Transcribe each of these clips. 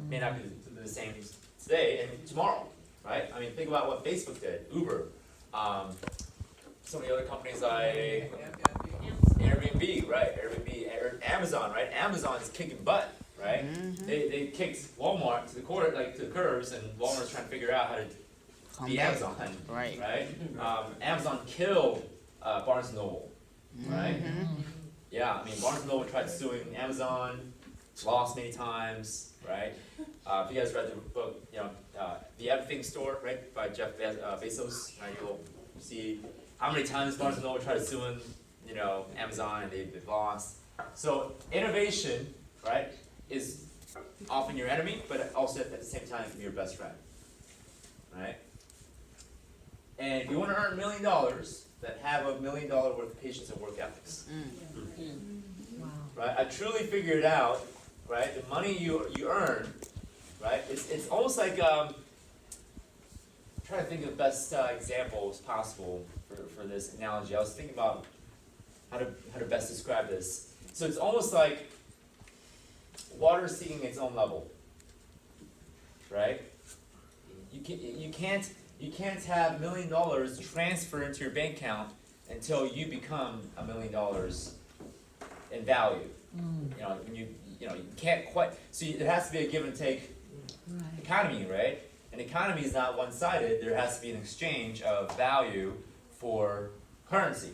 may not be the same today and tomorrow, right? I mean, think about what Facebook did, Uber, so many other companies like Airbnb, right? Airbnb, Amazon, right? Amazon is kicking butt, right? They kicked Walmart to the curves, and Walmart's trying to figure out how to be Amazon, right? Amazon killed Barnes & Noble, right? Yeah, I mean, Barnes & Noble tried suing Amazon, lost many times, right? If you guys read the book, The Everything Store, right, by Jeff Bezos, right, you'll see how many times Barnes & Noble tried to sue Amazon, and they've lost. So innovation, right, is often your enemy, but also at the same time it can be your best friend, right? And if you want to earn $1 million, then have $1 million worth of patience and work ethics. Right? I truly figured out, right, the money you earn, right, it's almost like, I'm trying to think of the best examples possible for this analogy. I was thinking about how to best describe this. So it's almost like water seeking its own level, right? You can't have $1 million transfer into your bank account until you become $1 million in value. You can't quite. So there has to be a give and take economy, right? An economy is not one-sided. There has to be an exchange of value for currency,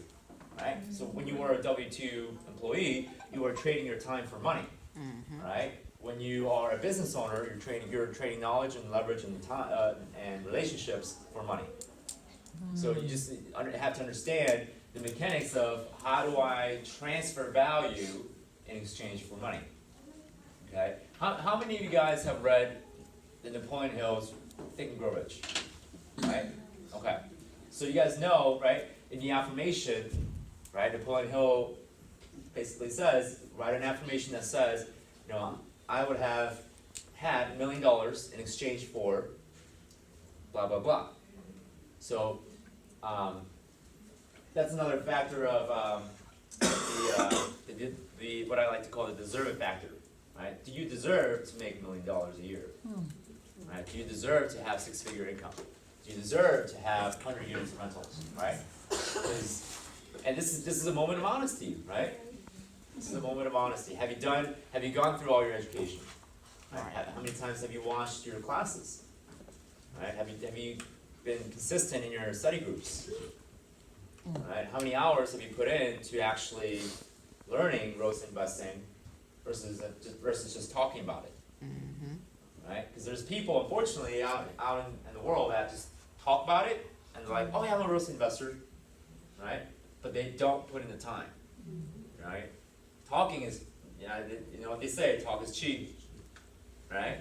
right? So when you were a W-2 employee, you are trading your time for money, right? When you are a business owner, you're trading knowledge and leverage and time and relationships for money. So you just have to understand the mechanics of how do I transfer value in exchange for money. Okay. How many of you guys have read the Napoleon Hill's Think and Grow Rich? Right. Okay. So you guys know, right? In the affirmation, right? Napoleon Hill basically says, write an affirmation that says, I would have had $1 million in exchange for blah, blah, blah. So that's another factor of the what I like to call the deserve it factor, right? Do you deserve to make $1 million a year? Right? Do you deserve to have six-figure income? Do you deserve to have 100 units of rentals, right? And this is a moment of honesty, right? This is a moment of honesty. Have you gone through all your education? Right? How many times have you watched your classes? Right? Have you been consistent in your study groups? Right? How many hours have you put in to actually learning real estate investing versus just talking about it? Right? Because there's people, unfortunately, out in the world that just talk about it and they're like, oh yeah, I'm a real estate investor, right? But they don't put in the time, right? Talking is, you know what they say, talk is cheap, right?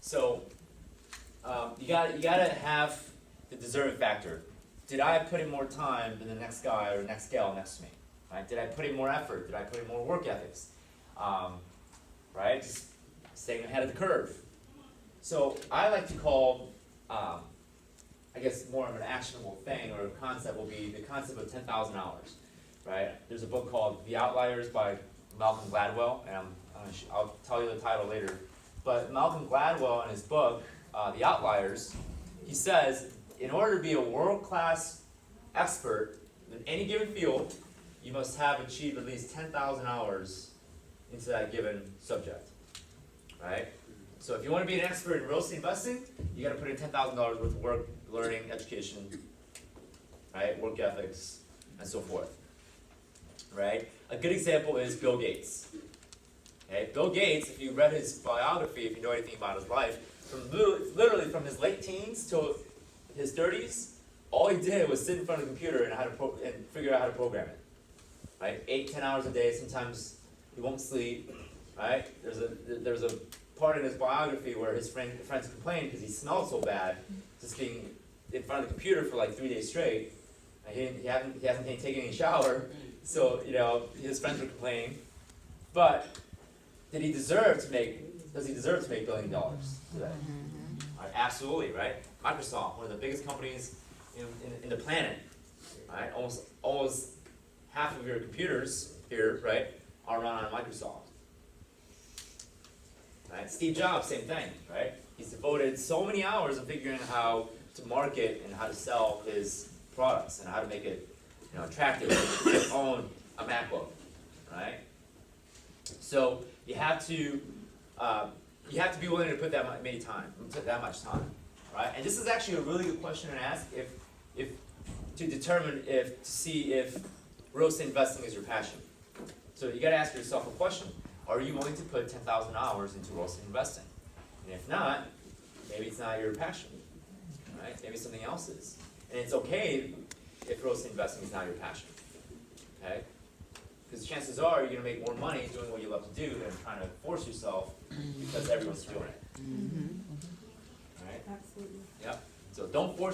So you gotta have the deserve factor. Did I put in more time than the next guy or next gal next to me? Right? Did I put in more effort? Did I put in more work ethics? Right? Just staying ahead of the curve. So I like to call, I guess more of an actionable thing or a concept will be the concept of 10,000 hours. Right? There's a book called The Outliers by Malcolm Gladwell, and I'll tell you the title later. But Malcolm Gladwell in his book, The Outliers, he says, in order to be a world-class expert in any given field, you must have achieved at least 10,000 hours into that given subject, right? So if you want to be an expert in real estate investing, you got to put in $10,000 worth of work, learning, education, right? Work ethics, and so forth, right? A good example is Bill Gates. Okay? Bill Gates, if you read his biography, if you know anything about his life, literally from his late teens till his 30s, all he did was sit in front of the computer and figure out how to program it. Right, 8-10 hours a day. Sometimes he won't sleep. Right, there's a part in his biography where his friends complained because he smelled so bad, just being in front of the computer for like 3 days straight. He hasn't taken any shower, so his friends were complaining. But does he deserve to make $1 billion today? Right, absolutely, right? Microsoft, one of the biggest companies in the planet, right? Almost half of your computers here, right, are run on Microsoft. right? Steve Jobs, same thing, right? He's devoted so many hours of figuring out how to market and how to sell his products and how to make it, attractive to own a MacBook, right? So you have to be willing to put that much time, right? And this is actually a really good question to ask to see if real estate investing is your passion. So you got to ask yourself a question: are you willing to put 10,000 hours into real estate investing? And if not, maybe it's not your passion, right? Maybe something else is. And it's okay if real estate investing is not your passion, okay? Because chances are you're going to make more money doing what you love to do than trying to force yourself because everyone's doing it. All right? Absolutely. Yep. So don't force